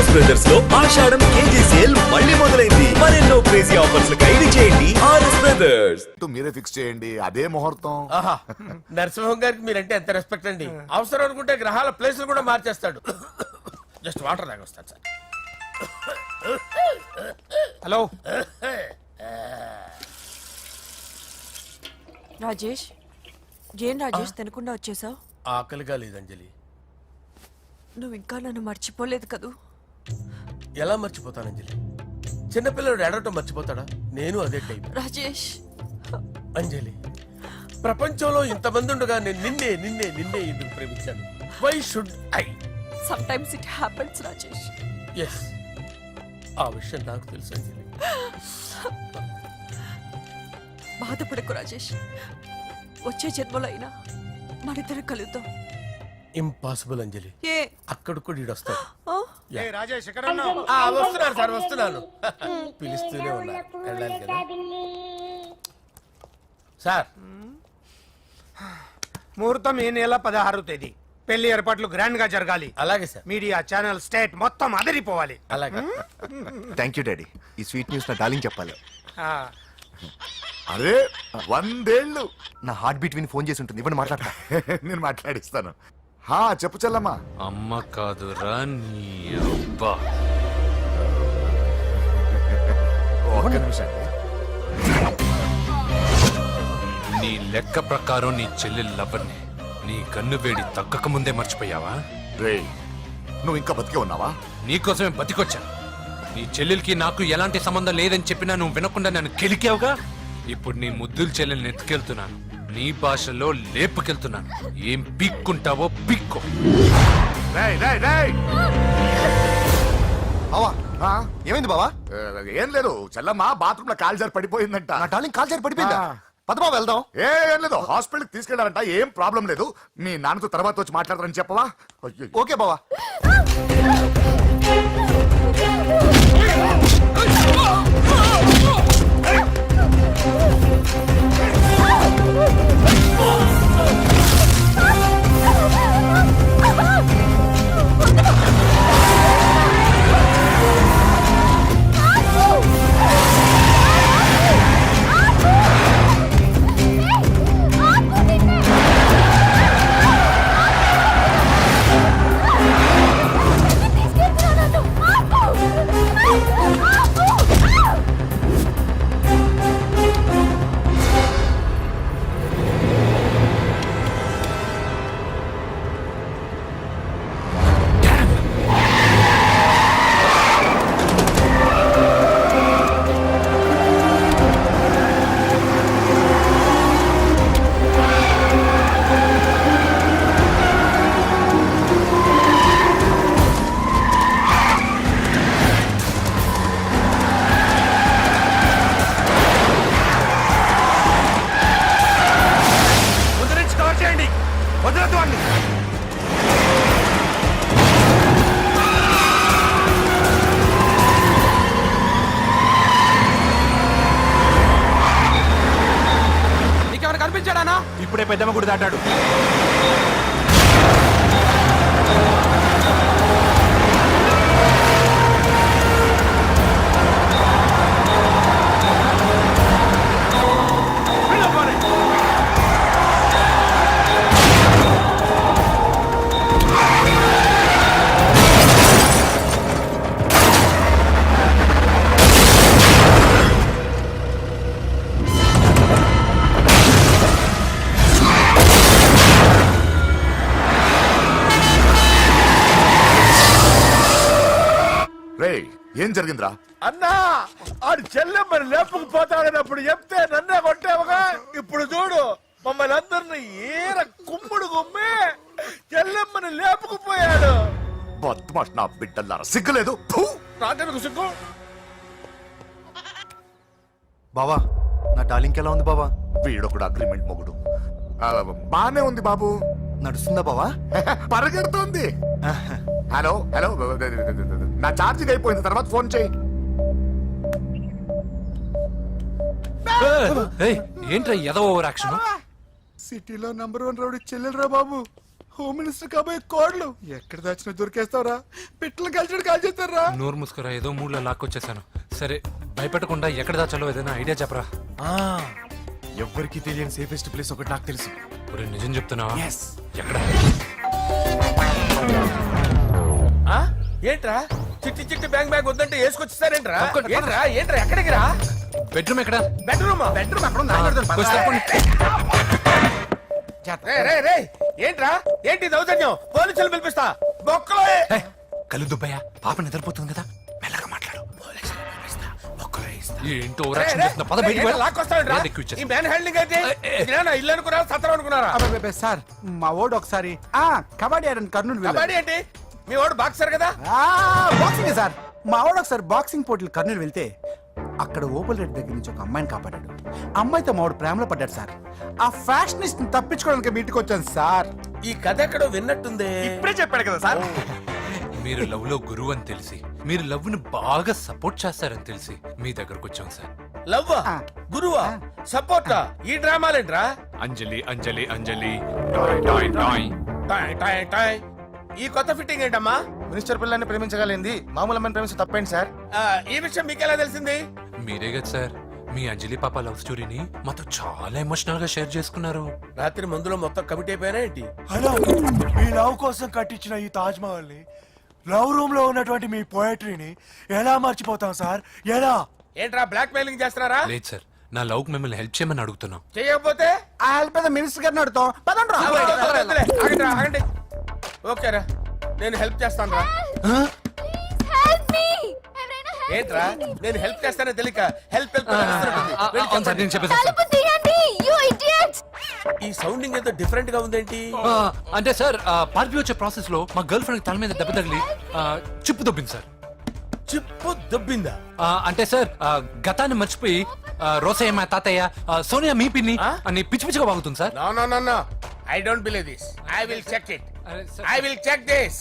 RS brothers లో ఆషాఢం KG sale మళ్ళీ మొదలైంది. మరెన్నో క్రేజీ ఆఫర్స్ ఖైదీ చేయండి ఆర్ఎస్ బ్రదర్స్. మీరే ఫిక్స్ చేయండి, అదే ముహూర్తం. నరసింహం గారికి మీరంటే ఎంత రెస్పెక్ట్ అండి. అవసరం అనుకుంటే గ్రహాల ప్లేసులు కూడా మార్చేస్తాడు. జస్ట్ వాటర్ తాగొస్తాను సార్. హలో రాజేష్, ఏం రాజేష్ తినకుండా వచ్చేసావు? ఆకలిగా లేదు అంజలి. నువ్వు ఇంకా నన్ను మర్చిపోలేదు కదూ? ఎలా మర్చిపోతాను అంజలి? చిన్నపిల్లడు ఏడవటం మర్చిపోతాడా? నేను అదే టైప్. రాజేష్ అంజలి, ప్రపంచంలో ఇంతమంది ఉండగా నేను నిన్నే నిన్నే నిన్నే ఎందుకు ప్రేమించాను? Why should I? Sometimes it happens Rajesh. Yes, ఆ విషయం నాకు తెలుసు అంజలి. బాధపడకు రాజేష్, వచ్చే జన్మలో అయినా మనిద్దరు కలుద్దాం. ఇంపాసిబుల్ అంజలి. ఏ అక్కడ కూడా ఈడొస్తాడు. రాజేష్ ఎక్కడ వస్తున్నాను సార్, వస్తున్నాను. పిలుస్తూనే ఉన్నారు, వెళ్ళాలి కదా సార్. ముహూర్తం ఈ నెల 16వ తేదీ. పెళ్లి ఏర్పాట్లు గ్రాండ్ గా జరగాలి. అలాగే సార్. మీడియా ఛానల్ స్టేట్ మొత్తం అదిరిపోవాలి. అలాగే. Thank you daddy. ఈ స్వీట్ న్యూస్ నా డార్లింగ్ చెప్పాలి. అరే 100 ఏళ్ళు. నా హార్ట్ బీట్ విని ఫోన్ చేసి ఉంటుంది, ఇవ్వండి మాట్లాడతా. నేను మాట్లాడిస్తాను. చెప్పు చెల్లమ్మా. అమ్మ కాదురా నీ అబ్బా. ఒక్క నిమిషం. నీ లెక్క ప్రకారం నీ చెల్లెలు లవర్ని నీ కన్ను వేడి తగ్గక ముందే మర్చిపోయావా? రేయ్, నువ్వు ఇంకా బతికే ఉన్నావా? నీకోసమే బతికొచ్చాను. నీ చెల్లెలకి నాకు ఎలాంటి సంబంధం లేదని చెప్పినా నువ్వు వినకుండా నన్ను కెలికావుగా. ఇప్పుడు నీ ముద్దుల చెల్లెల్ని ఎత్తుకెళ్తున్నాను, నీ భాషలో లేపుకెళ్తున్నాను. ఏం పిక్కుంటావో పిక్కో. బావా ఏమైంది బావా? ఏం లేదు, చెల్లమ్మ బాత్రూమ్ లో కాలు జారి పడిపోయిందంట. నా డార్లింగ్ కాల్ చేరి పడిపోయిందా? పద బావ వెళ్దాం. ఏం లేదు, హాస్పిటల్కి తీసుకెళ్ళారంట. ఏం ప్రాబ్లం లేదు. మీ నాన్నతో తర్వాత వచ్చి మాట్లాడతారని చెప్పవా? ఓకే బావా. ఇప్పుడే పెద్దమ్మ గుడి దాటాడు. ఏం జరిగిందిరా? అన్నా, ఆడు చెల్లెమ్మని లేపుకుపోతాడన్నప్పుడు చెప్తే నన్నే కొట్టావుగా. ఇప్పుడు చూడు, మమ్మల్ని అందరిని ఏర కుమ్ముడు గుమ్మి చెల్లెమ్మని లేపుకుపోయాడు. బద్మాష్ నా బిడ్డల్లారా, సిగ్గులేదు? నాకెందుకు సిగ్గు? బావా నా డార్లింగ్ ఎలా ఉంది బావా? వీడొకడు అగ్రిమెంట్ మొగుడు. బానే ఉంది బాబు. నడుస్తుందా బావా? పరిగెడుతోంది. హలో హలో, నా ఛార్జింగ్ అయిపోయింది, తర్వాత ఫోన్ చేయి. ఏంట్రా ఏదో ఓవర్ యాక్షన్? సిటీలో నంబర్ 1 రౌడీ చెల్లెలరా బాబు. హోమ్ మినిస్టర్ కాబోయే కోడలు ఎక్కడ దాచిన దొరికేస్తావురా పిట్టలు కలిసి కాల్ చేస్తారా నోరు ముసుకురా, ఏదో మూడ్లో లాక్కొచ్చేసాను. సరే, భయపెట్టకుండా ఎక్కడ దాచాలో ఏదైనా ఐడియా చెప్పరా. ఎవ్వరికి తెలియని సేఫెస్ట్ ప్లేస్ ఒకటి నాకు తెలుసు. ఒరేయ్, నిజం చెప్తున్నావా? ఎస్. ఎక్కడ? ఆ? ఏంట్రా చిట్టి చిట్టి బ్యాంక్ బ్యాగ్ వద్దంటే వేసుకొచ్చేసారేంట్రా? తప్పకుండా, ఏంట్రా ఏంట్రా ఎక్కడికి రా? బెడ్రూమ్ ఎక్కడ? బెడ్రూమ్ కొంచెం తప్పండి. ఏంట్రా ఏంటి దౌర్జన్యం? పోలీసులు పిలిపిస్తా బొక్కలో ఏయ్, కళ్ళు దుబ్బయ్యా, పాప నిద్రపోతుంది కదా, మెల్లగా మాట్లాడు. ఏంటో ఓవరాక్షన్ చేస్తున్నా, పద బయటికి వెళ్ళు. లాక్కొస్తావేంట్రా? లేదు, ఎక్కువ ఇచ్చేస్తా. ఈ మ్యాన్ హ్యాండింగ్ అయితే ఇదేనా ఇల్లు అనుకున్నారా సత్రం అనుకున్నారా? అబ్బబ్బబ్బే, సార్ మా ఓడు ఒకసారి కబడ్డీ ఆడని కర్నూలు వెళ్ళాడు. కబడ్డీ ఏంటి? మీ వాడు బాక్సర్ కదా? Boxing sir. మా వాడు ఒకసారి బాక్సింగ్ పోటీలు కర్నూలు వెళ్తే అక్కడ ఓపెల్ రెడ్డి దగ్గర నుంచి ఒక అమ్మాయిని కాపాడాడు. అమ్మాయితో మా వాడు ప్రేమలో పడ్డాడు సార్. ఆ ఫ్యాషనిస్ట్ తప్పించుకోవడానికి మీ ఇంటికి వచ్చాను సార్. ఈ కథ ఎక్కడో విన్నట్టుంది. ఇప్పుడే చెప్పాడు కదా సార్. మీరు లవ్ లో గురువు అని తెలిసి, మీరు లవ్ ని బాగా సపోర్ట్ చేస్తారని తెలిసి మీ దగ్గరకు వచ్చాం సార్. లవ్వా గురువా సపోర్టా? ఈ డ్రామాలేంట్రా? అంజలి అంజలి అంజలి టాయ్ టాయ్ టాయ్. టాయ్ టాయ్ టాయ్. ఈ కొత్త ఫిట్టింగ్ ఏంటమ్మా? మినిస్టర్ పిల్లల్ని ప్రేమించగలిగింది మామూలు అమ్మని ప్రేమించి తప్పేంటి సార్? ఈ విషయం మీకెలా తెలిసింది? మీరే కదా సార్ మీ అంజలి పాప లవ్ స్టోరీని మాతో చాలా ఎమోషనల్ గా షేర్ చేసుకున్నారు. రాత్రి మందులో మొత్తం కమిట్ అయిపోయినా ఏంటి? హలో, మీ లవ్ కోసం కట్టించిన ఈ తాజ్ మహల్ ని, లవ్ రూమ్ లో ఉన్నటువంటి మీ పోయట్రీని ఎలా మర్చిపోతాం సార్? ఎలా? ఏంట్రా బ్లాక్ మెయిలింగ్ చేస్తున్నారా? లేదు సార్, నా లవ్ కి మిమ్మల్ని హెల్ప్ చేయమని అడుగుతున్నాం. చేయకపోతే ఆ హెల్ప్ అయితే మినిస్టర్ గారిని అడుగుతాం. పదండ్రా. వద్దులే, ఆగండి, ఆగండి. ఓకేరా, నేను హెల్ప్ చేస్తాను రా. ఏంట్రా నేను హెల్ప్ చేస్తానో తెలియక హెల్ప్ హెల్ప్ అని అరుస్తున్నట్టుంది. వెళ్ళి అవును సార్, చెప్పండి. నేను చెప్పేసాను సార్. ఈ సౌండింగ్ ఏదో డిఫరెంట్ గా ఉందేంటి? అంటే సార్, పార్టీ వచ్చే ప్రాసెస్ లో మా గర్ల్ ఫ్రెండ్ తల మీద దెబ్బ తగిలి చిప్పు దొబ్బింది సార్. చిప్పు దొబ్బిందా? అంటే సార్, గతాన్ని మర్చిపోయి రోసయ్య మా తాతయ్య, సోనియా మీ పిన్ని అని పిచ్చి పిచ్చిగా బాగుతుంది sir. No no no no, I don't believe this. I will check it. అరే sir. I will check this.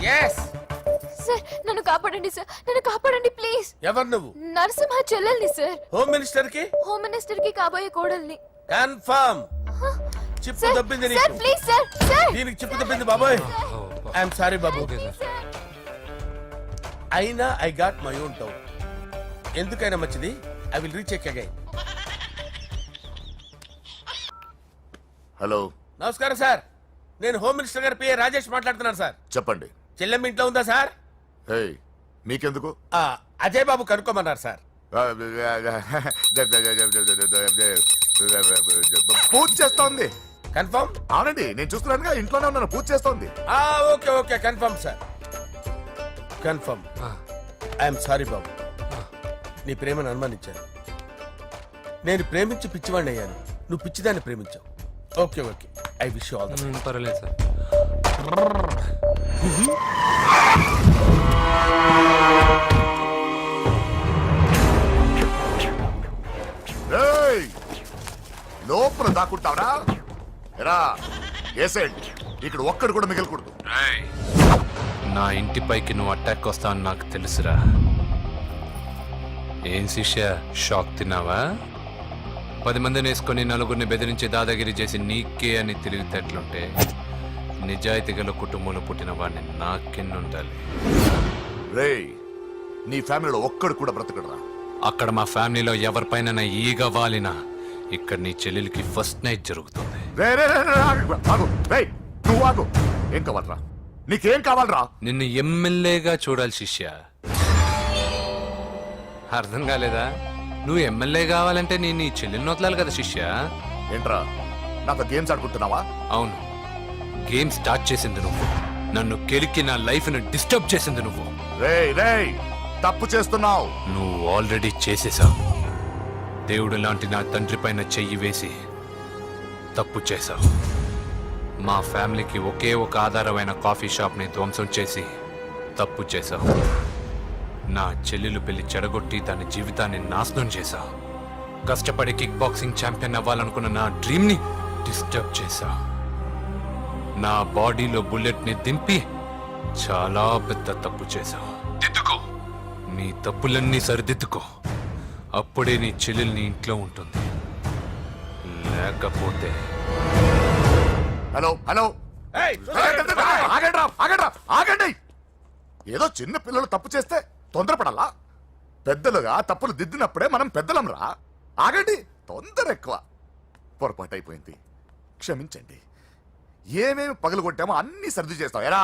yes sir నన్ను కాపాడండి సార్, నన్ను కాపాడండి ప్లీజ్. ఎవరు నువ్వు? నరసింహ చెల్లెల్ని సార్, హోమ్ మినిస్టర్ కి హోమ్ మినిస్టర్ కి కాబోయే కోడల్ని. కన్ఫర్మ్ చిప్పు సార్ దొబ్బింది సార్ నీకు. ప్లీజ్ సార్, సార్ దీనికి చిప్పు దొబ్బింది బాబోయ్. ఐఎమ్ సారీ బాబు. Okay sir. అయినా I got my own doubt. ఎందుకైనా మంచిది, I will recheck again. Hello, నమస్కారం సార్, నేను హోమ్ మినిస్టర్ గారి పిఏ రాజేష్ మాట్లాడుతున్నాను సార్. చెప్పండి. చెల్లెమ్మ ఇంట్లో ఉందా సార్? హే, మీకెందుకు? అజయ్ బాబు కనుక్కోమన్నారు సార్. పూజ చేస్తోంది. కన్ఫర్మ్? అవునండి, నేను చూస్తున్నానుగా, ఇంట్లోనే ఉన్నాను, పూజ చేస్తోంది. Okay okay, confirm sir, confirm. I'm sorry బాబు, నీ ప్రేమను అనుమానించాను. నేను ప్రేమించి పిచ్చివాడిని అయ్యాను, నువ్వు పిచ్చిదాన్ని ప్రేమించావు. Okay okay, I wish you all the best. పర్వాలేదు సార్. ఏయ్, లోపల దాక్కుంటావరా? ఎరా ఏసేయండి, ఇక్కడ ఒక్కడు కూడా మిగలకూడదు. నా ఇంటి పైకి నువ్వు అటాక్ వస్తావని నాకు తెలుసురా. ఏం శిష్య, షాక్ తిన్నావా? 10 మందిని వేసుకొని నలుగురిని బెదిరించి దాదాగిరి చేసి నీకే అని తిరిగితేట్లుంటే నిజాయితీ గల కుటుంబంలో పుట్టిన వాడిని నాకెన్నుండాలి. రేయ్, నీ ఫ్యామిలీలో ఒక్కడు కూడా బ్రతకడరా? అక్కడ మా ఫ్యామిలీలో ఎవరిపైన ఈగ వాలినా ఇక్కడ నీ చెల్లెలికి ఫస్ట్ నైట్ జరుగుతుంది. రే రే రే రే, ఆగు. రేయ్, నువ్వు ఆగు. ఏం కావాలరా? నీకేం కావాలరా? నిన్ను ఎమ్మెల్యేగా చూడాలి శిష్య. అర్థం కాలేదా? నువ్వు ఎమ్మెల్యే కావాలంటే నేను నీ చెల్లెల్ని వదలాలి కదా శిష్య. ఏంట్రా, నాతో గేమ్స్ ఆడుకుంటున్నావా? అవును, గేమ్ స్టార్ట్ చేసింది నువ్వు, నన్ను కెలికి నా లైఫ్ ను డిస్టర్బ్ చేసింది నువ్వు. రేయ్ రేయ్, తప్పు చేస్తున్నావు. నువ్వు ఆల్రెడీ చేసేసావు. దేవుడు లాంటి నా తండ్రి పైన చెయ్యి వేసి తప్పు చేశావు. మా ఫ్యామిలీకి ఒకే ఒక ఆధారమైన కాఫీ షాప్ని ధ్వంసం చేసి తప్పు చేశావు. నా చెల్లెలు పెళ్లి చెడగొట్టి దాని జీవితాన్ని నాశనం చేశావు. కష్టపడి కిక్ బాక్సింగ్ ఛాంపియన్ అవ్వాలనుకున్న నా డ్రీమ్ని డిస్టర్బ్ చేశావు. నా బాడీలో బుల్లెట్ని దింపి చాలా పెద్ద తప్పు చేశావు. దిద్దుకో, నీ తప్పులన్నీ సరిదిద్దుకో, అప్పుడే నీ చెల్లెలు నీ ఇంట్లో ఉంటుంది. లేకపోతే హలో హలో, ఏయ్, చూస్తారా? ఆగండి ఏదో చిన్న పిల్లలు తప్పు చేస్తే తొందరపడాలా పెద్దలుగా తప్పులు దిద్దినప్పుడే మనం పెద్దలంరా. ఆగండి, తొందర ఎక్కువ. పొరపాటు అయిపోయింది, క్షమించండి. ఏమేమి పగలగొట్టామో అన్ని సర్ది చేస్తాం. ఎరా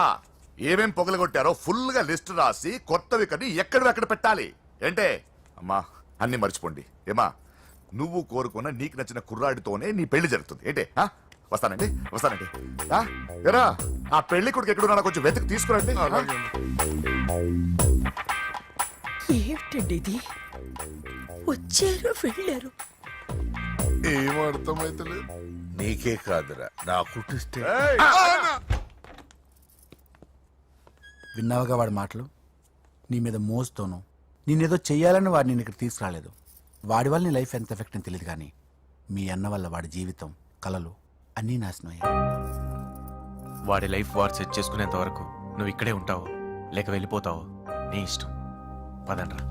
ఏమేం పగలగొట్టారో ఫుల్ గా లిస్ట్ రాసి కొత్తవి కని ఎక్కడ పెట్టాలి. ఏంటే అమ్మా, అన్ని మర్చిపోండి. ఏమా, నువ్వు కోరుకున్న నీకు నచ్చిన కుర్రాడితోనే నీ పెళ్లి జరుగుతుంది. ఏంటే వస్తానండి. ఎరా ఆ పెళ్లి కొడుకు ఎక్కడున్నా కొంచెం వెతికి తీసుకురండి. ఏమిటండి ఇది? వచ్చారు వెళ్ళారు. ఏం అర్థమైతలేదు. నీకే కాదురా, నా కుట్టిస్తే విన్నావుగా వాడి మాటలు. నీ మీద మోజుతోనూ నేనేదో చెయ్యాలని వాడిని నేను ఇక్కడ తీసుకురాలేదు. వాడి వల్ల నీ లైఫ్ ఎంత ఎఫెక్ట్ అని తెలియదు, కానీ మీ అన్న వల్ల వాడి జీవితం, కలలు అన్నీ నాశనం అయ్యాయి. వాడి లైఫ్ వాడు సెట్ చేసుకునేంత వరకు నువ్వు ఇక్కడే ఉంటావు లేక వెళ్ళిపోతావు, నీ ఇష్టం. పదండ్రా.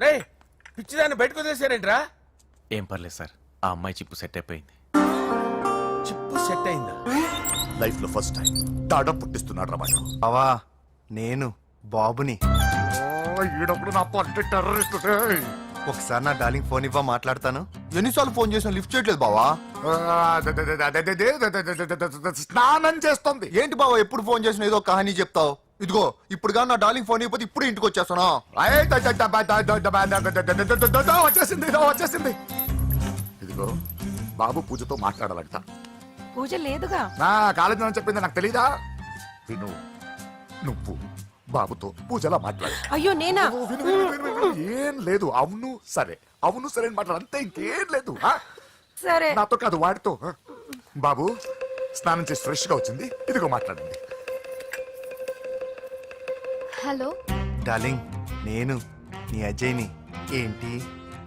రే పిచ్చిదాన్ని బయటకు వదిలేసారేంట్రా? ఏం పర్లేదు సార్, ఆ అమ్మాయి చిప్పు సెట్ అయిపోయింది. చిప్పు సెట్ అయిందా? లైఫ్ లో ఫస్ట్ టైం తాడ పుట్టిస్తున్నాడు రా వాడు. బావా నేను బాబుని. ఈడప్పుడు నా పంట టెర్రరిస్ట్. ఒకసారి నా డార్లింగ్ ఫోన్ ఇవ్వ, మాట్లాడతాను. ఎన్నిసార్లు ఫోన్ చేసినా లిఫ్ట్ చేయట్లేదు బావా. స్నానం చేస్తుంది. ఏంటి బావా ఎప్పుడు ఫోన్ చేసినా ఏదో కహానీ చెప్తావు. ఇదిగో ఇప్పుడు కానీ నా డార్లింగ్ ఫోన్ ఇవ్వకపోతే ఇప్పుడు ఇంటికి వచ్చేస్తాను. వచ్చేసింది. ఇదిగో బాబు పూజతో మాట్లాడాలంట. పూజ లేదుగా. నా కాలేజీ అని చెప్పింది నాకు తెలీదా? విను, నువ్వు బాబుతో పూజలా మాట్లాడు. అయ్యో నేనా? ఏం లేదు. అవును సరే అని మాట్లాడు, అంతే, ఇంకేం లేదు. సరే. నాతో కాదు, వాడితో. బాబు స్నానం చేసి ఫ్రెష్ గా వచ్చింది, ఇదిగో మాట్లాడండి. హలో డార్లింగ్ నేను నీ అజయ్ని. ఏంటి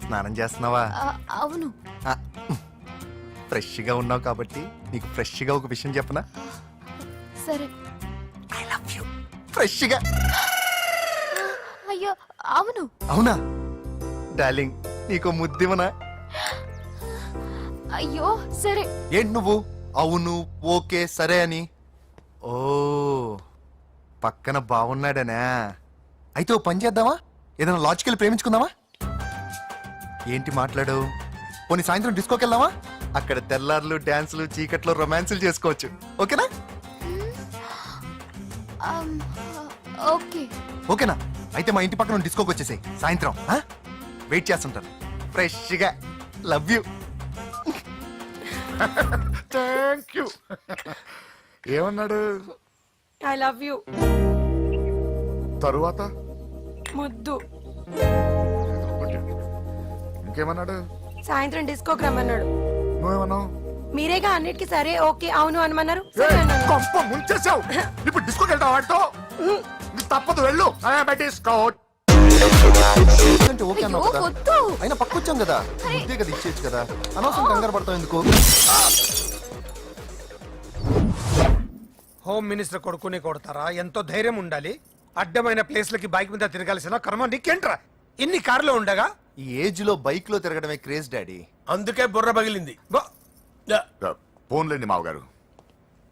స్నానం చేస్తున్నావా? అవును. ఫ్రెష్ గా ఉన్నావు కాబట్టి నీకు ఫ్రెష్ గా ఒక విషయం చెప్పనా? సరే. I love you. ఫ్రెష్ గా. అయ్యో అవును. అవునా డార్లింగ్, నీకు ముద్దివనా? అయ్యో సరే. ఏంటి నువ్వు అవును ఓకే సరే అని? ఓ పక్కన బాగున్నాడనా? అయితే ఓ పని చేద్దామా, ఏదైనా లాజికల్ ప్రేమించుకుందామా? ఏంటి మాట్లాడు? పోనీ సాయంత్రం డిస్కోకి వెళ్దామా? అక్కడ తెల్లార్లు డాన్సులు చీకట్లో రొమాన్సులు చేసుకోవచ్చు. ఓకేనా? ఓకే. ఓకేనా? అయితే మా ఇంటి పక్కన డిస్కోకి వచ్చేసాయి సాయంత్రం. వెయిట్ చేస్తుంటాను ఫ్రెష్గా. Love you. Thank you. ఏమన్నాడు? I love you. తరువాత ముద్దు. ఇంకేమన్నాడు? సాయంత్రం డిస్కోకి రమ్మన్నాడు. నువ్వేమన్నావు? మీరేగా అన్నిటికీ సరే ఓకే అవును అనమన్నారు. సరే అన్నాను. కొంప ముంచేసావు. ఇప్పుడు డిస్కోకి వెళ్తావు వాడితో? నీకు తప్పదు, వెళ్ళు. డిస్కో అంటే ఓకే అన్నావు కదా, వద్దు. అయినా పక్కొచ్చాం కదా, ముద్దే కదా ఇచ్చేయచ్చు కదా, అనవసరం కంగారు పడతావు ఎందుకు? హోమ్ మినిస్టర్ కొడుకుని కొడతారా? ఎంతో ధైర్యం ఉండాలి. అడ్డమైన ప్లేస్లకి బైక్ మీద తిరగాల్సిన కర్మ నీకేంట్రా? ఇన్ని కార్లు ఉండగా ఈ ఏజ్ లో బైక్ లో తిరగడమే క్రేజ్ డాడీ. అందుకే బుర్ర పగిలింది. ఫోన్లేండి మావగారు,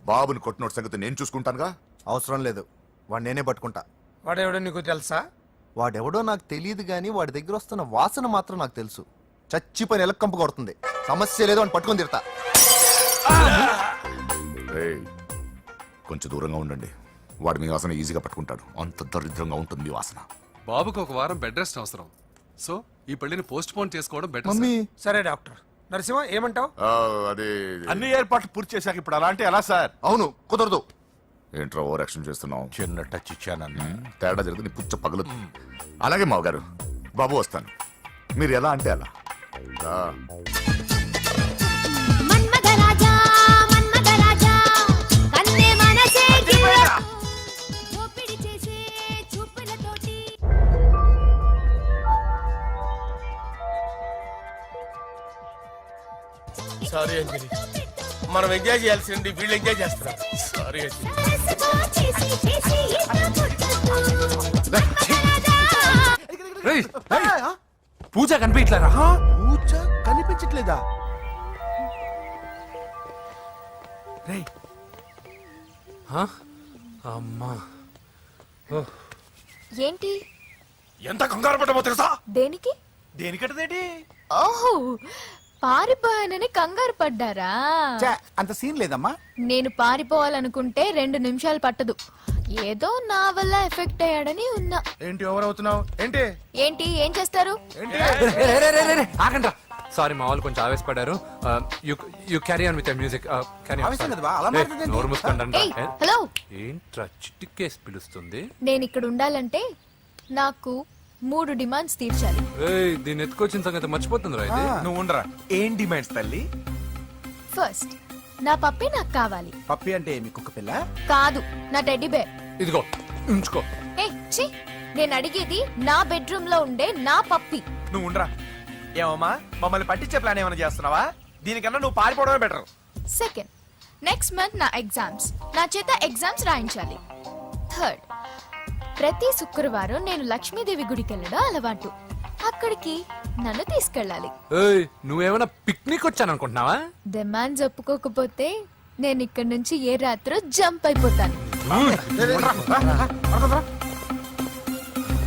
బాబుని కొట్టినోటి సంగతి నేను చూసుకుంటానుగా. అవసరం లేదు, వాడు నేనే పట్టుకుంటా. వాడెవడో నీకు తెలుసా? వాడెవడో నాకు తెలియదు కానీ వాడి దగ్గర వస్తున్న వాసన మాత్రం నాకు తెలుసు. చచ్చిపోయిన ఎలక్కంపు కొడుతుంది. సమస్య లేదు అని పట్టుకొని తిడతా. కొంచెం దూరంగా ఉండండి, వాడు మీ వాసన ఈజీగా పట్టుకుంటాడు. అంత దరిద్రంగా ఉంటుంది మీ వాసన. బాబుకు ఒక వారం బెడ్ రెస్ట్ అవసరం. సో ఈ పెళ్లిని పోస్ట్ పోన్ చేసుకోవడం బెటర్. మమ్మీ సరే డాక్టర్. నరసింహ ఏమంటావు? అదే అన్ని ఏర్పాట్లు పూర్తి చేశాక ఇప్పుడు అలా అంటే ఎలా సార్? అవును కుదరదు. ఏంట్రా ఓవర్ యాక్షన్ చేస్తున్నావు? చిన్న టచ్ ఇచ్చానన్న. తేడా జరిగితే నీ పుచ్చ పగలు. అలాగే మావగారు, బాబు వస్తాను, మీరు ఎలా అంటే అలా. మన్మథరాజా మన్మథరాజా కన్నే మనసే దోపిడి చేసే చూపులతోటి. సారీ అంజలి, మనం ఎంజాయ్ చేయాల్సింది వీళ్ళు ఎంజాయ్ చేస్తున్నారు. సారీ అంజలి. రేయ్, పూజ కనిపించలేరా? పూజ కనిపించట్లేదా? రేయ్ అమ్మా ఏంటి ఎంత కంగారు పడ్డామో తెలుసా? దేనికి? దేనికట్టదేటి? ఓహో పారిపోయానని కంగారు పడ్డారా? ఛే, అంత సీన్ లేదమ్మా. నేను పారిపోవాలనుకుంటే 2 నిమిషాలు పట్టదు. ఏదో నా వల్ల ఎఫెక్ట్ అయ్యాడని ఉన్నా. ఏంటి ఓవర్ అవుతున్నావు? ఏంటి ఏంటి ఏం చేస్తారు? ఆగండ్రా. సారీ, మా వాళ్ళు కొంచెం ఆవేశపడ్డారు. You carry on with music. ఆవేశం కదా బా, అలా మాట్లాడేది. నోరు మూసుకోండి. ఏయ్, హలో. ఏంట్రా చిటికేసి పిలుస్తుంది? నేను ఇక్కడ ఉండాలంటే నాకు 3 డిమాండ్స్ తీర్చాలి. ఏయ్, దీన్ని ఎత్తుకొచ్చిన సంగతి మర్చిపోతుందిరా ఇది. నువ్వు ఉండరా. ఏం డిమాండ్స్ తల్లి? ఫస్ట్ నా పప్పి నాకు కావాలి. పప్పి అంటే మీ కుక్క పిల్ల? కాదు, నా టెడ్డీ బేర్. ఇదిగో ఉంచుకో. ఏ ఛీ, నేను అడిగేది నా బెడ్రూమ్ లో ఉండే నా పప్పి. నువ్వు ఉండరా. ఏమమ్మా మమ్మల్ని పట్టించే ప్లాన్ ఏమైనా చేస్తున్నావా? దీనికన్నా నువ్వు పారిపోవడమే బెటర్. సెకండ్, నెక్స్ట్ మంత్ నా ఎగ్జామ్స్, నా చేత ఎగ్జామ్స్ రాయించాలి. థర్డ్, ప్రతి శుక్రవారం నేను లక్ష్మీదేవి గుడికి వెళ్ళడం అలవాటు. అక్కడికి నన్ను తీసుకెళ్ళాలి. ఏయ్, నువ్వేమైనా పిక్నిక్ వచ్చాననుకుంటున్నావా? డిమాండ్స్ ఒప్పుకోకపోతే నేను ఇక్కడి నుంచి ఏ రాత్రో జంప్ అయిపోతాను.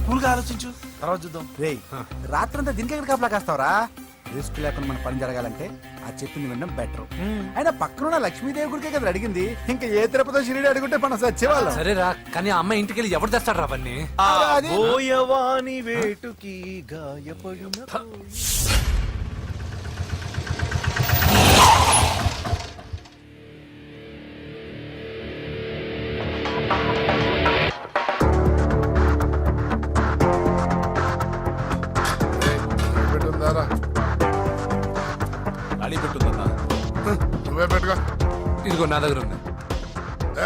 కూల్గా ఆలోచించు, తర్వాత చూద్దాం. రేయ్ రాత్రంతా దీనికి ఎక్కడ కాపలా కాస్తావరా? రిస్క్ లేకుండా మన పని జరగాలంటే ఆ చెప్పింది వినడం బెటర్. అయినా పక్కన లక్ష్మీదేవి గుడికే కదా అడిగింది. ఇంకా ఏ తిరుపతి షిరిడి అడుగుంటే మనం సచ్చేవాళ్ళం. సరేరా, కానీ ఆ అమ్మాయి ఇంటికి వెళ్ళి ఎవరు తెస్తాడు అవన్నీ? బోయవాని వేటుకి గాయపడిన అడి పెట్టుందన్నా. నువ్వే పెట్టుకో. ఇదిగో నా దగ్గర ఉంది.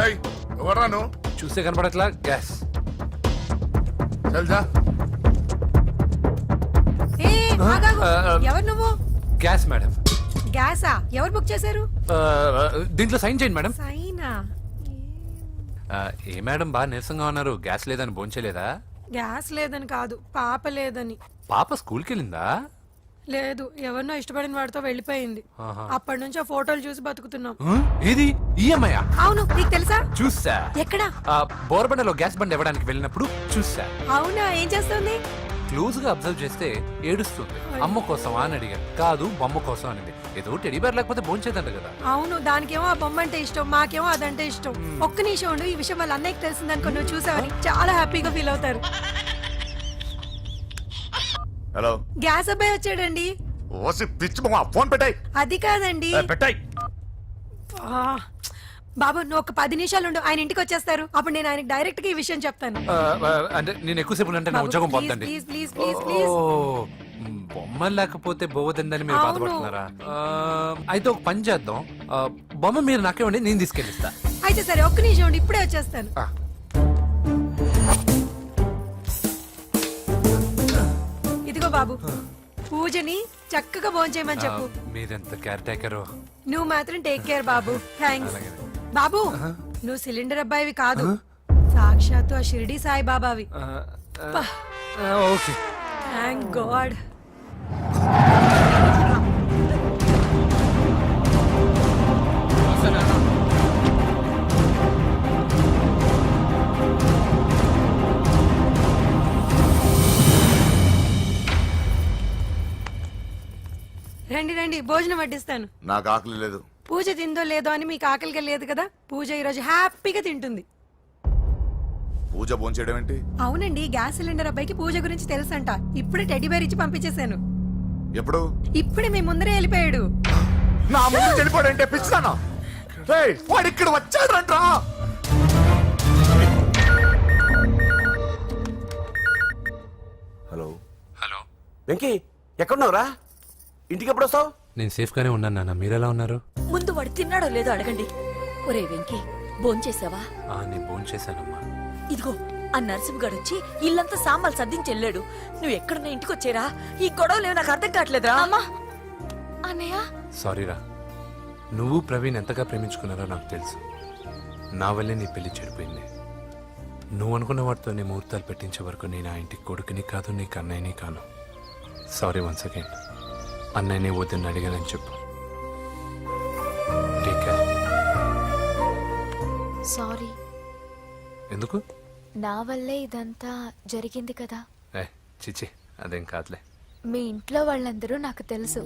ఏయ్ ఎవరా నువ్వు? చూస్తే కనపడట్లా? గ్యాస్. చల్జా. ఎవరు నువ్వు? Gas madam. గ్యాసా? ఎవరు బుక్ చేశారు? దీంట్లో సైన్ చేయండి మేడం. సైనా? ఏ మేడం బాగా నీరసంగా ఉన్నారు? గ్యాస్ లేదని భోంచలేదా? గ్యాస్ లేదని కాదు, పాప లేదని. పాప స్కూల్కి వెళ్ళిందా? లేదు, ఎవరినో ఇష్టపడిన వాడితో వెళ్ళిపోయింది. ఆహా. అప్పటి నుంచి ఆ ఫోటోలు చూసి బతుకుతున్నాం. ఏది ఈఎంఐ? అవును, నీకు తెలుసా? చూసా. ఎక్కడ? బోర్బండలో గ్యాస్ బండ్ ఇవ్వడానికి వెళ్ళినప్పుడు చూసా. అవునా, ఏం చేస్తుంది? క్లోజ్ గా అబ్జర్వ్ చేస్తే ఏడుస్తుంది. అమ్మ కోసం అని అడిగాను. కాదు, బొమ్మ కోసం అనింది. ఏదో టెడీ బేర్ లేకపోతే భోంచేదంట కదా. అవును, దానికేమో ఆ బొమ్మ అంటే ఇష్టం, మాకేమో అదంటే ఇష్టం. ఒక్క నిమిషం ఉండు, ఈ విషయం వాళ్ళ అన్నయ్యకి తెలిసిందనుకో, నువ్వు చూసావని చాలా హ్యాపీగా ఫీల్ అవుతారు. హలో, గ్యాస్ అబ్బాయి వచ్చాడండి. ఓసి పిచ్చి మా ఫోన్ పెట్టాయి. అది కాదండి. పెట్టాయి. ఆ, బాబు నువ్వు ఒక 10 నిమిషాలు ఉండు, ఆయన ఇంటికి వచ్చేస్తారు. అప్పుడు నేను ఆయనకి డైరెక్ట్ గా ఈ విషయం చెప్తాను. అంటే నేను ఎక్కువసేపు అంటే నా ఉద్యోగం పోతండి. Please please please please. బొమ్మ లేకపోతే బోవదందని మీరు అవును. బాధపడుతున్నారా? అయితే ఒక పని చేద్దాం. బొమ్మ మీరు నాకేమండి, నేను తీసుకెళ్ళిస్తా. అయితే సరే, ఒక్క నిమిషం ఉండి ఇప్పుడే వచ్చేస్తాను. ఇదిగో బాబు, పూజని చక్కగా భోంచేయమని చెప్పు. మీరెంత కేర్ టేకరు. నువ్వు మాత్రం టేక్ కేర్ బాబు. థ్యాంక్స్ బాబు. నువ్వు సిలిండర్ అబ్బాయివి కాదు, సాక్షాత్తు ఆ షిరిడి సాయి బాబావి. ఓకే. Thank god. రండి రండి, భోజనం వడ్డిస్తాను. నాకు ఆకలి లేదు. పూజ తిందో లేదో అని మీకు ఆకలిగా లేదు కదా. పూజ ఈరోజు హ్యాపీగా తింటుంది. పూజ భోంచేయడం ఏంటి? అవునండి, గ్యాస్ సిలిండర్ అబ్బాయికి పూజ గురించి తెలుసంట. ఇప్పుడే టెడ్డీ బేర్ ఇచ్చి పంపించేశాను. ఎప్పుడు? ఇప్పుడే మీ ముందరే వెళ్ళిపోయాడు. నా ముందు చెడిపోడంటే పిచ్చిదానా? వాడు ఇక్కడ వచ్చాడంట్రా. హలో హలో వెంకీ, ఎక్కడున్నావురా? ఇంటికి ఎప్పుడు వస్తావు? నేను సేఫ్ గానే ఉన్నాను నాన్న. మీరెలా ఉన్నారు? ముందు వాడు తిన్నాడో లేదో అడగండి. ఒరే వెంకీ, భోంచేసావా? నేను భోజనం చేశానమ్మా. ఇదిగో ఆ నరసింహగాడు వచ్చి ఇల్లంతా సామాన్లు సర్దించి వెళ్ళాడు. నువ్వు ఎక్కడున్నా ఇంటికి వచ్చేరా. ఈ గొడవలేవు నాకు అర్థం కావట్లేదురా. అమ్మా, అన్నయ్య. సారీరా. నువ్వు ప్రవీణ్ ఎంతగా ప్రేమించుకున్నారో నాకు తెలుసు. నా వల్లే నీ పెళ్లి చెడిపోయింది. నువ్వు అనుకున్న వాటితో నీ ముహూర్తాలు పెట్టించే వరకు నేను ఆ ఇంటికి కొడుకుని కాదు, నీకు అన్నయ్యని కాను. Sorry once again. అన్నయ్యని వద్దని అడిగానని చెప్పు. Take care. సారీ, ఎందుకు? నా వల్లే ఇదంతా జరిగింది కదా. చిచి అదేం కాదులే. మీ ఇంట్లో వాళ్ళందరూ నాకు తెలుసు.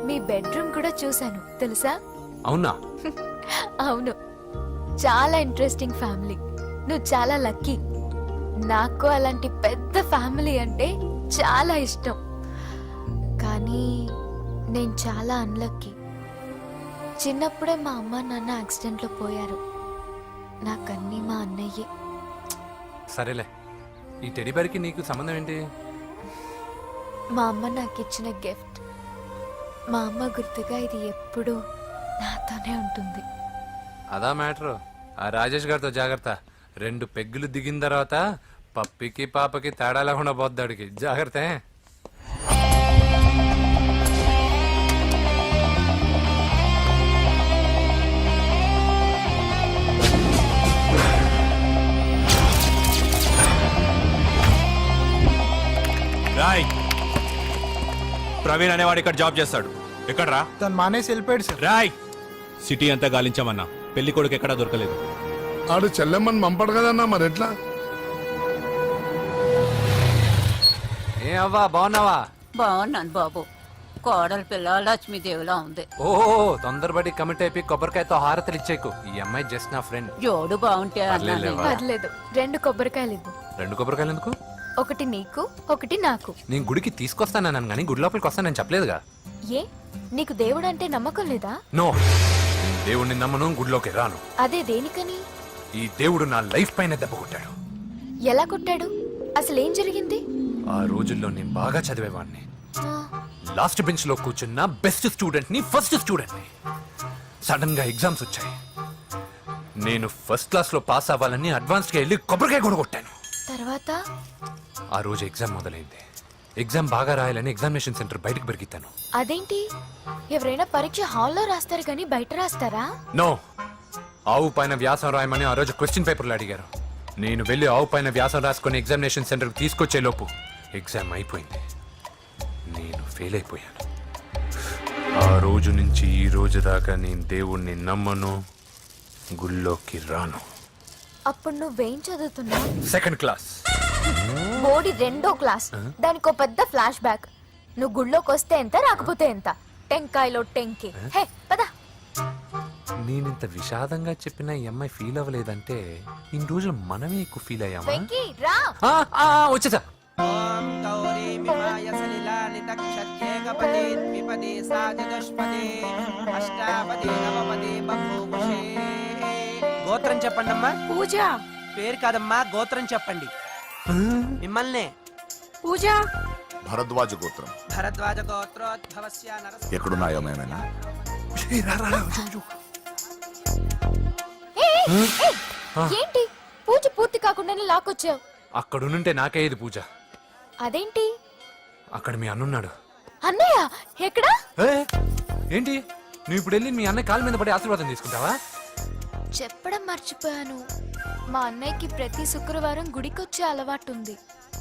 మీ బెడ్రూమ్ కూడా చూశాను, తెలుసా? అవునా? అవును, చాలా ఇంట్రెస్టింగ్ ఫ్యామిలీ. నువ్వు చాలా లక్కీ. నాకు అలాంటి పెద్ద ఫ్యామిలీ అంటే చాలా ఇష్టం. కానీ నేను చాలా అన్లక్కీ. చిన్నప్పుడే మా అమ్మ నాన్న యాక్సిడెంట్లో పోయారు. నాకన్నీ మా అన్నయ్యే. సరేలే, ఈ టెడీబేర్కి నీకు సంబంధం ఏంటి? మా అమ్మ నాకు ఇచ్చిన గిఫ్ట్. మా అమ్మ గుర్తుగా ఇది ఎప్పుడూ నాతోనే ఉంటుంది. అదా మ్యాటరు. ఆ రాజేష్ గారితో జాగ్రత్త. 2 పెగ్గులు దిగిన తర్వాత పప్పికి పాపకి తేడా లేకుండా పోద్దాడికి. జాగ్రత్త. రాయ్, ప్రవీణ్ అనేవాడు ఇక్కడ జాబ్ చేస్తాడు. ఎక్కడ్రా? తను మానేసి వెళ్ళిపోయాడు సార్. రాయ్, సిటీ అంతా గాలించామన్నా, పెళ్లి కొడుకు ఎక్కడా దొరకలేదు. ఆడు చెల్లెమ్మని పంపడు కదన్నా, మరి ఎట్లా? ఏ అవ్వా, బాగున్నావా? బాగున్నాను బాబు. కోడలి పిల్ల లక్ష్మీదేవిలా ఉంది. ఓ తొందరపడి కమిట్ అయిపోయి కొబ్బరికాయతో హారతలు ఇచ్చేకు. ఈ అమ్మాయి జస్ట్ నా ఫ్రెండ్. జోడు బాగుంటే పర్లేదులేవా? పర్లేదు, 2 కొబ్బరికాయలు ఇవ్వు. 2 కొబ్బరికాయలు ఎందుకు? ఒకటి నీకు, ఒకటి నాకు. నేను గుడికి తీసుకొస్తానన్నాను కానీ గుడి లోపలికి వస్తానని చెప్పలేదుగా. ఏ, నీకు దేవుడు అంటే నమ్మకం లేదా? నో, దేవుడిని నమ్మను, గుడిలోకి రాను. అదే దేనికని? ఈ దేవుడు నా లైఫ్ పైన దెబ్బ కొట్టాడు. ఎలా కొట్టాడు? అసలేం జరిగింది? ఆ రోజుల్లో నేను బాగా చదివేవాడిని. ఆ, లాస్ట్ బెంచ్ లో కూర్చున్న బెస్ట్ స్టూడెంట్ ని, ఫస్ట్ స్టూడెంట్ ని. సడన్ గా ఎగ్జామ్స్ వచ్చాయి. నేను ఫస్ట్ క్లాస్ లో పాస్ అవ్వాలని అడ్వాన్స్ గా వెళ్ళి కొబ్బరికాయ కూడా కొట్టాను. తర్వాత? ఆ రోజు ఎగ్జామ్ మొదలైంది. ఎగ్జామ్ బాగా రాయాలని ఎగ్జామినేషన్ సెంటర్ బయటకు పెరిగితాను. అదేంటి, ఎవరైనా పరీక్ష హాల్లో రాస్తారు కానీ బయట రాస్తారా? నో, ఆవు పైన వ్యాసం రాయమని ఆ రోజు క్వశ్చన్ పేపర్లు అడిగారు. నేను వెళ్ళి ఆవు పైన వ్యాసం రాసుకొని ఎగ్జామినేషన్ సెంటర్కి తీసుకొచ్చే లోపు ఎగ్జామ్ అయిపోయింది. నేను ఫెయిల్ అయిపోయాను. ఆ రోజు నుంచి ఈ రోజు దాకా నేను దేవుణ్ణి నమ్మను, గుళ్ళోకి రాను. అప్పుడు నువ్వేం చదువుతున్నావు? Second class. బోడి 2వ క్లాస్. దానికో పెద్ద ఫ్లాష్ బ్యాక్. నువ్వు గుళ్ళోకి వస్తే ఎంత, రాకపోతే ఎంత. టెంకాయలో టెంకి. హే పద. నేనింత విషాదంగా చెప్పిన ఈ అమ్మాయి ఫీల్ అవ్వలేదంటే ఇన్ని రోజులు మనమే ఎక్కువ ఫీల్ అయ్యామా? వెంకీ రా. వచ్చేసా. గోత్రం చెప్పండి అమ్మా. పూజ. పేరు కాదమ్మా, గోత్రం చెప్పండి. మిమ్మల్ని. పూజ. భరద్వాజ గోత్రం. భరద్వాజ గోత్రోద్భవస్య నరసింహ. ఎక్కడున్నాయో మేమైనా? ఏంటి పూజ పూర్తి కాకుండానే లాక్కొచ్చావు? అక్కడుంటే నాకే ఇది పూజ. అదేంటి? అక్కడ మీ అన్నున్నాడు. అన్నయ్య ఎక్కడా? ఏంటి నువ్వు ఇప్పుడు వెళ్ళి మీ అన్నయ్య కాలు మీద పడి ఆశీర్వాదం తీసుకుంటావా? చెప్పడం మర్చిపోయాను. మా అన్నయ్యకి ప్రతి శుక్రవారం గుడికొచ్చే అలవాటు ఉంది.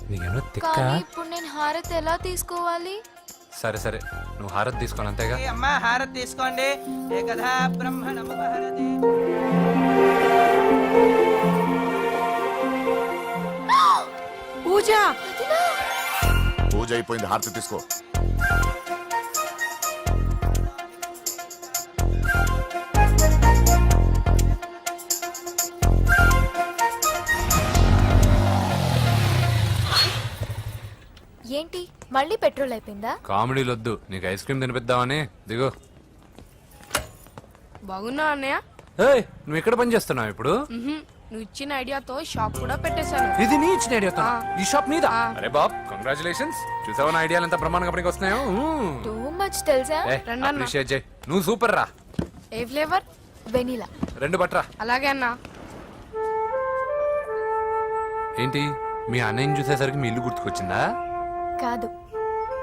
నీకేమో తిక్క. కానీ ఇప్పుడు నేను హారతి ఎలా తీసుకోవాలి? సరే సరే, నువ్వు హారతి తీసుకోను అంతేగా. ఏ అమ్మా, హారతి తీసుకోండి. ఏకదా బ్రహ్మణముపహరతి. పూజ. పూజ అయిపోయింది, హారతి తీసుకో. ఏంటి మళ్ళీ పెట్రోల్ అయిపోయిందా? కామెడీలు వద్దు, నీకు ఐస్ క్రీమ్ తినిపిద్దామని. దిగు. బాగున్నా అన్నయ్య? ఏయ్, నువ్వు ఎక్కడ పని చేస్తున్నావు ఇప్పుడు? నువ్వు ఇచ్చిన ఐడియాతో షాప్ కూడా పెట్టేశాను. ఇది నీ ఇచ్చిన ఐడియా? ఈ షాప్ మీద? అరే బాబ్, కంగ్రాచులేషన్స్. చూసావా నా ఐడియాలు ఎంత బ్రహ్మాండంగా పనికి వస్తున్నాయో? టూ మచ్ తెలుసా? అప్రిషియేట్ చేయి. నువ్వు సూపర్ రా. ఏ ఫ్లేవర్? వెనీలా. 2 బట్రా. అలాగే అన్నా. ఏంటి మీ అన్నయ్యని చూసేసరికి మీ ఇల్లు గుర్తుకొచ్చిందా? కాదు,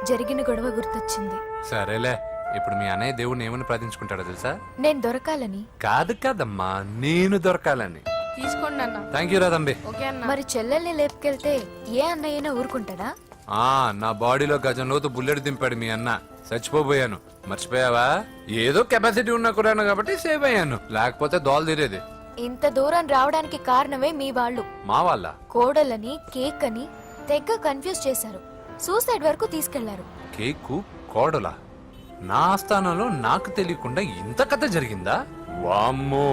జరిగిన గొడవ గుర్తొచ్చింది. సరేలే, ఇప్పుడు మీ అన్నయ్య దేవుడిని ఏమని ప్రార్థించుకుంటాడో తెలుసా? నేను దొరకాలని. కాదు కాదమ్మా, నేను దొరకాలని. తీసుకోండి అన్న. థ్యాంక్ యూ రా తంబి. ఓకే అన్న. మరి చెల్లెల్ని లేపుకెళ్తే ఏ అన్నయ్యనా ఊరుకుంటాడా? నా బాడీలో గజం లోతు బుల్లెట్ దింపాడు మీ అన్న. చచ్చిపోయాను. మర్చిపోయావా? ఏదో కెపాసిటీ ఉన్న కురాను కాబట్టి సేవ్ అయ్యాను, లేకపోతే దోలు తీరేది. ఇంత దూరం రావడానికి కారణమే మీ వాళ్ళు. మా వాళ్ళ కోడలని కేక్ అని తెగ కన్ఫ్యూజ్ చేశారు. సూసైడ్ వరకు తీసుకెళ్లారు. కేకు కోడలా? నా ఆస్థానంలో నాకు తెలియకుండా ఇంత కథ జరిగిందా? వామ్మో.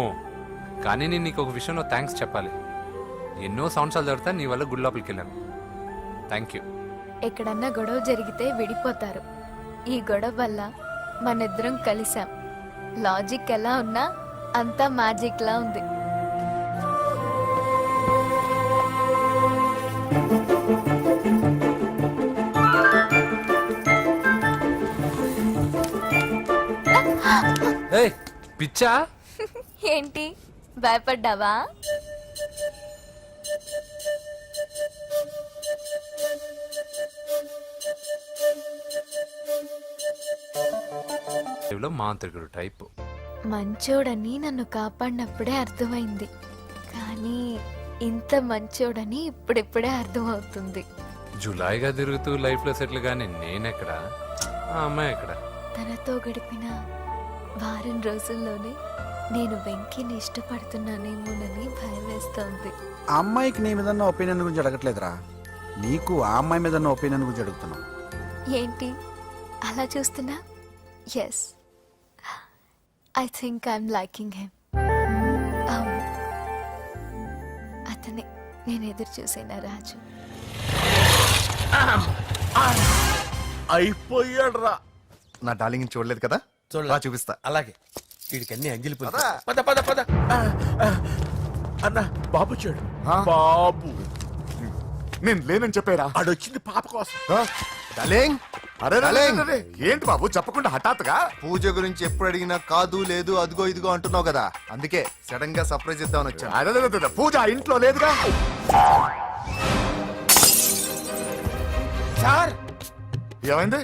కానీ నేను నీకు ఒక విషయంలో థ్యాంక్స్ చెప్పాలి. ఎన్నో సంవత్సరాలు జరుగుతా నీ వల్ల గుడి లోపలికి వెళ్ళాను. Thank you. ఎక్కడన్నా గొడవ జరిగితే విడిపోతారు. ఈ గొడవ వల్ల మనిద్దరం కలిసాం. లాజిక్ ఎలా ఉన్నా అంతా మ్యాజిక్ లా ఉంది. ఏయ్, పిచ్చా? ఏంటి భయపడ్డావా? మాంత్రికుడు టైప్. మంచోడని నన్ను కాపాడినప్పుడే అర్థమైంది, కానీ ఇంత మంచోడని ఇప్పుడిప్పుడే అర్థమవుతుంది. జులాయిగా తిరుగుతూ లైఫ్ లో సెటిల్ గానీ నేనెక్కడా, ఆ అమ్మాయి ఎక్కడ? తనతో గడిపిన వారం రోజుల్లోనే నేను వెంకీని ఇష్టపడుతున్నానేమోనని భయం వేస్తోంది. ఆ అమ్మాయికి నీ మీద ఒపీనియన్ గురించి అడగట్లేదురా, నీకు ఆ అమ్మాయి మీద ఒపీనియన్ గురించి అడుగుతున్నావు. ఏంటి అలా చూస్తున్నా? Yes, I think I'm liking him. అవును, అతనే నేను ఎదురు చూసిన రాజు. అయిపోయాడు రా. నా డార్లింగ్ చూడలేదు కదా, రా చూపిస్తా. అలాగే. వీడికి అన్ని అంజలి పూలు. పద పద పద. అన్న బాబు వచ్చాడు. బాబు నేను లేనని చెప్పారా? ఆడొచ్చింది పాప కోసం. డార్లింగ్, అరే డార్లింగ్. ఏంటి బాబు చెప్పకుండా హఠాత్తుగా? పూజ గురించి ఎప్పుడు అడిగినా కాదు లేదు అదిగో ఇదిగో అంటున్నావు కదా, అందుకే సడన్ గా సర్ప్రైజ్ ఇద్దామని వచ్చాను. అదే పూజ ఇంట్లో లేదుగా. సార్, ఏమైంది?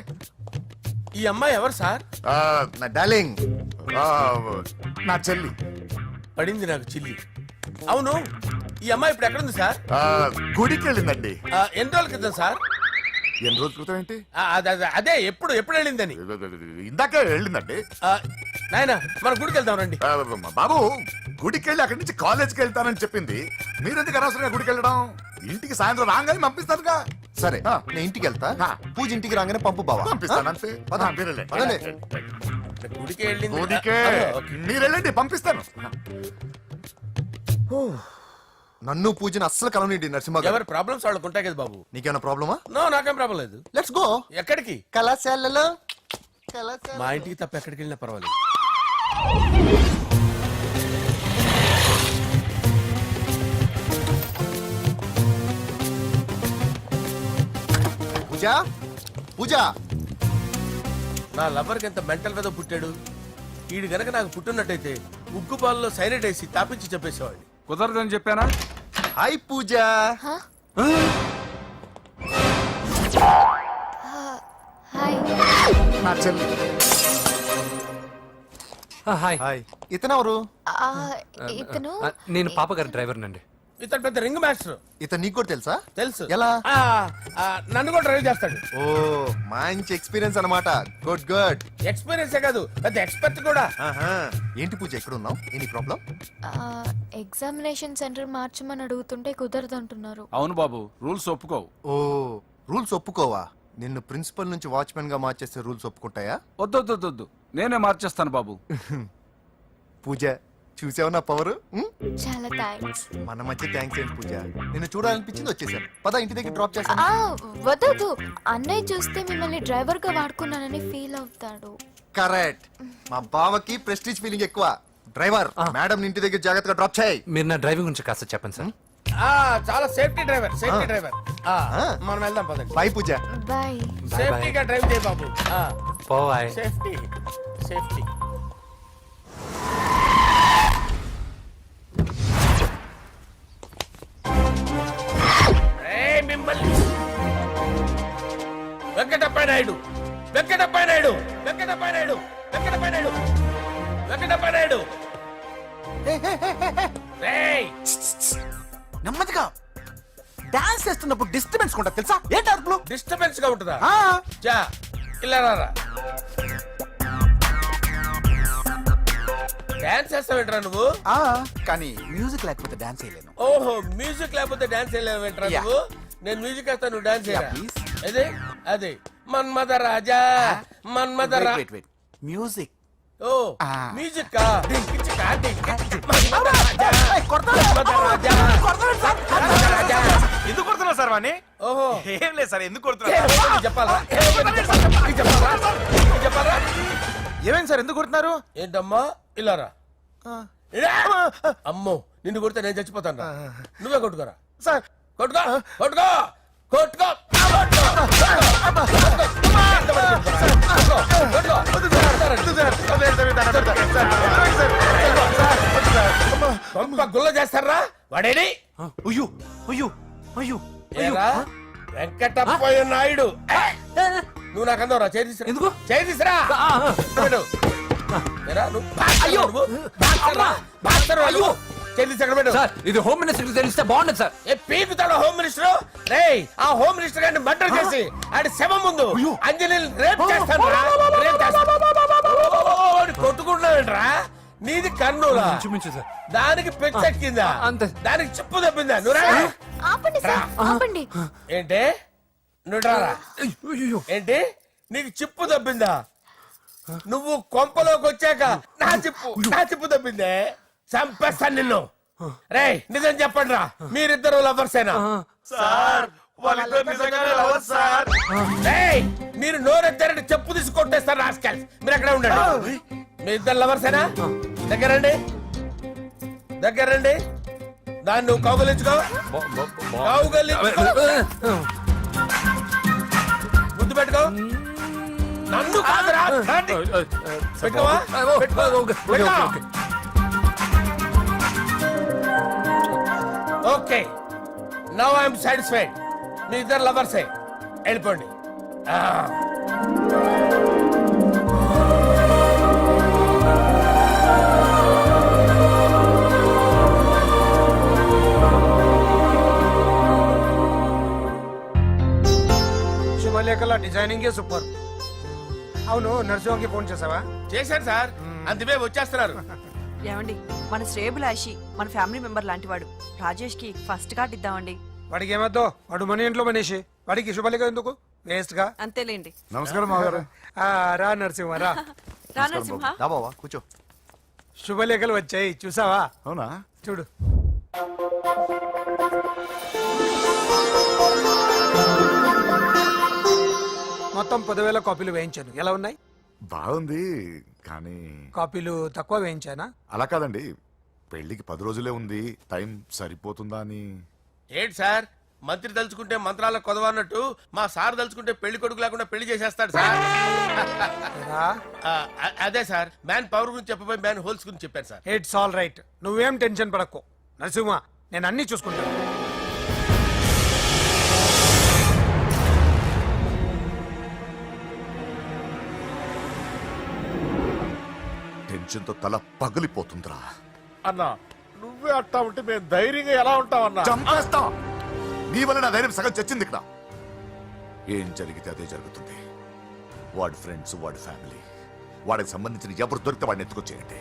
ఈ అమ్మాయి ఎవరు సార్? నా డార్లింగ్, నా చెల్లి. పడింది నాకు చిల్లి. అవును, ఈ అమ్మాయి ఇప్పుడు ఎక్కడుంది సార్? గుడికి వెళ్ళిందండి. ఎన్ని రోజుల క్రితం సార్? ఎన్ని రోజుల క్రితం ఏంటి? అదే ఎప్పుడు ఎప్పుడు వెళ్ళిందని. ఇందాకే వెళ్ళిందండి. నాయనా, మన గుడికి వెళ్దాం రండి. బాబు గుడికి వెళ్ళి అక్కడి నుంచి కాలేజ్కి వెళ్తానని చెప్పింది. మీరెందుకు అనవసరంగా గుడికి వెళ్ళడం? ఇంటికి సాయంత్రం రాగానే పంపిస్తానుగా. సరే నేను ఇంటికి వెళ్తా, పూజ ఇంటికి రాగానే పంపు బావా. పంపిస్తాను అంతే. పదండి. గుడికి వెళ్ళింది. గుడికే మీరు వెళ్ళండి, పంపిస్తాను. నన్ను పూజను అస్సలు కలవనిండి నరసింహ గారు. ఎవరి ప్రాబ్లమ్స్ వాళ్ళకు ఉంటాయి కదా బాబు. నీకేమైనా ప్రాబ్లమా? నో, నాకేం ప్రాబ్లం లేదు. Let's go. ఎక్కడికి? కళాశాలలో. మా ఇంటికి తప్ప ఎక్కడికి వెళ్ళినా పర్వాలేదు. పూజ, పూజ. నా లవర్కి ఎంత మెంటల్ మీద పుట్టాడు. వీడు గనక నాకు పుట్టున్నట్టయితే ఉగ్గు పాలలో సైనైడ్ వేసి తాపించి చెప్పేసేవాడిని. కుదరదని చెప్పానా? హాయ్ పూజ. హాయ్. నా చెల్లి. హాయ్. హాయ్. ఇతనెవరు? ఇతను నేను పాప గారి డ్రైవర్ నండి. ఇతను పెద్ద రింగ్ మాస్టర్. ఇతను నీకు కూడా తెలుసా? తెలుసు. ఎలా? నన్ను కూడా డ్రైవ్ చేస్తాడు. ఓ, మంచి ఎక్స్పీరియన్స్ అన్నమాట. Good good. ఎక్స్పీరియన్స్ కాదు, పెద్ద ఎక్స్పర్ట్ కూడా. ఏంటి పూజ ఎక్కడ ఉన్నావు? ఏంటి ప్రాబ్లం? ఎగ్జామినేషన్ సెంటర్ మార్చమని అడుగుతుంటే కుదరదంటున్నారు. అవును బాబు, రూల్స్ ఒప్పుకోవు. ఓ, రూల్స్ ఒప్పుకోవా? నిన్ను ప్రిన్సిపల్ నుంచి వాచ్మెన్ గా మార్చేస్తే రూల్స్ ఒప్పుకుంటాయా? వద్దు, నేనే మార్చేస్తాను బాబు. పూజ, చూసావు నా పవర్? చాలా థ్యాంక్స్. మన మధ్య థ్యాంక్స్ ఏంటి పూజ, నిన్ను చూడాలనిపించింది వచ్చేసాను. పద ఇంటి దగ్గర డ్రాప్ చేస్తాను. వద్దు, అన్నయ్య చూస్తే మిమ్మల్ని డ్రైవర్ గా వాడుకున్నానని ఫీల్ అవుతాడు. కరెక్ట్. మా బావకి ప్రెస్టీజ్ ఫీలింగ్ ఎక్కువ. డ్రైవర్, మేడం ఇంటి దగ్గర జాగ్రత్తగా డ్రాప్ చేయి. మీరు నా డ్రైవింగ్ గురించి కాస్త చెప్పండి సార్. చాలా సేఫ్టీ డ్రైవర్. మనం వెళ్దాం పదండి. బై పూజ. బాయ్. సేఫ్టీగా డ్రైవ్ చేయ బాబు. పోయ్. Safety safety. మిమ్మల్ని వెంకటప్ప నాయుడు, వెంకటప్ప నాయుడు, వెంకటప్ప నాయుడు, వెంకటప్ప నాయుడు, వెంకటప్ప నాయుడు. రేయ్ నెమ్మదిగా డాన్స్ చేస్తున్నప్పుడు డిస్టర్బెన్స్ ఉంటా తెలుసా ఏంటి అరుపులు డిస్టర్బెన్స్ గా ఉంటుందా ఆ, చా ఇలా రారా డాన్స్ చేస్తావేంట్రా నువ్వు ఆ, కానీ మ్యూజిక్ లేకపోతే డాన్స్ చేయలేను ఓహో మ్యూజిక్ లేకపోతే డాన్స్ చేయలేవేంట్రా Yeah. నువ్వు నేను మ్యూజిక్ వేస్తా నువ్వు డాన్స్ చేయరా Yeah, please. అదే అదే మన్మద రాజా మన్మద రా వెయిట్ వెయిట్ మ్యూజిక్ ఓ Ah. మ్యూజిక్ కా మన్మద రాజా మన్మద రాజా మన్మద రాజా ఎందుకు కొడుతున్నా సార్ వాణ్ణి ఓహో ఏం లేదు సార్ ఎందుకు ఏ, కొడుతున్నా నీకు చెప్పాలా నీకు చెప్పాలా నీకు చెప్పాలా ఏమైంది సార్ ఎందుకు కొడుతున్నారు ఏంటమ్మా ఇలా రా ఇలా. అమ్మో నిన్ను కొడితే నేను చచ్చిపోతాను నువ్వే కొట్టుకోరా సార్ కొట్టుకో కొట్టుకో కొట్టుకో గుల్ల చేస్తారా వాడేడి అయ్యో అయ్యో అయ్యో ఏరా వెంకటప్పయ్య నాయుడు నువ్వు నాకు అందవరా చేయి తీసురా ఎందుకు? చేయి తీసురా పెట్టు. ఏరా, నువ్వు బాక్సర్ నువ్వు? బాక్సర్రా? బాక్సర్ నువ్వు? చేయి తీసి అక్కడ పెట్టు. సార్ ఇది హోమ్ మినిస్టర్ తెలిస్తే బాగుండదు సార్. ఏ పీకుతాడు హోమ్ మినిస్టర్ రేయ్ ఆ హోమ్ మినిస్టర్ గారిని మర్డర్ చేసి ఆడి శవం ముందు అంజలి రేప్ చేస్తాను కొట్టుకుంటున్నావేంట్రా నీది కన్నులా చూపించు సార్. దానికి పెచ్చెక్కిందా అంతే. దానికి చెప్పు తప్పిందా నువ్వు రా. ఆపండి సార్ ఆపండి ఏంటి నువ్వు రారా ఏంటి నీకు చిప్పు తప్పిందా నువ్వు కొంపలోకి వచ్చాక నా చిప్పు తప్పిందే చంపేస్తాను నిన్ను రేయ్ నిజం చెప్పండి రా మీరిద్దరు లవర్సేనా సార్ వాళ్ళిద్దరు నిజంగానే లవర్స్ సార్ రేయ్ మీరు నోరెత్తారంటే చెప్పు తీసి కొట్టేస్తారు రాస్కల్స్ మీరు ఎక్కడ ఉండండి మీ ఇద్దరు లవర్సేనా దగ్గరండి దాన్ని నువ్వు కౌగలించుకో కౌగలించుకో ముద్దు పెట్టుకో నన్ను కాదురా రండి. పెట్టుకోవా పెట్టుకో ఓకే నౌ ఐఎమ్ సాటిస్ఫైడ్ మీ ఇద్దరు లవర్సే వెళ్ళిపోండి శుభలేఖల డిజైనింగ్ సూపర్ అవును నర్సింహకి ఫోన్ చేసావా చేశాను సార్ అందుకే వచ్చేస్తున్నారు ఏమండి మన శ్రేయబులాషి మన ఫ్యామిలీ మెంబర్ లాంటి వాడు రాజేష్ కి ఫస్ట్ కార్డ్ ఇద్దామండి వాడికి ఏమద్దో వాడు మన ఇంట్లో మనిషి వాడికి శుభలేఖ ఎందుకు వేస్ట్ గా అంతేలేండి నమస్కారం మామగారు ఆ, రా నరసింహ రా రా నరసింహ దా బావా కూర్చో. శుభలేఖలు వచ్చాయి చూసావా అవునా చూడు మొత్తం 10,000 కాపీలు వేయించాను ఎలా ఉన్నాయి బాగుంది కానీ కాపీలు తక్కువ వేయించానా అలా కాదండి పెళ్లికి 10 రోజులే ఉంది టైం సరిపోతుందా అని ఏంటి సార్ మంత్రి తలుచుకుంటే మంత్రాలకు కొదవన్నట్టు మా సార్ తలుచుకుంటే పెళ్లి కొడుకు లేకుండా పెళ్లి చేసేస్తాడు సార్ రా అదే సార్ మ్యాన్ పవర్ గురించి చెప్పబోయి మ్యాన్ హోల్స్ గురించి చెప్పాను సార్ ఇట్స్ ఆల్ రైట్ నువ్వేం టెన్షన్ పడకు నరసింహ నేను అన్ని చూసుకుంటాను టెన్షన్ తో తల పగిలిపోతుందిరా అన్నా నువ్వే అట్టా ఉంటే మేము ధైర్యంగా ఎలా ఉంటామన్నా చంపేస్తా నీ వల్ల నా ధైర్యం సగం చచ్చింది ఇక్కడ ఏం జరిగితే అదే జరుగుతుంది వాడి ఫ్రెండ్స్ వాడి ఫ్యామిలీ వాడికి సంబంధించిన ఎవరు దొరికితే వాడిని ఎత్తుకొచ్చేయండి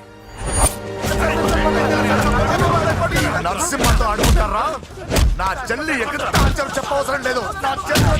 నరసింహతో ఆడుకుంటారా నా చెల్లి ఎక్కడ చెప్పవసరం లేదు నా చెల్లి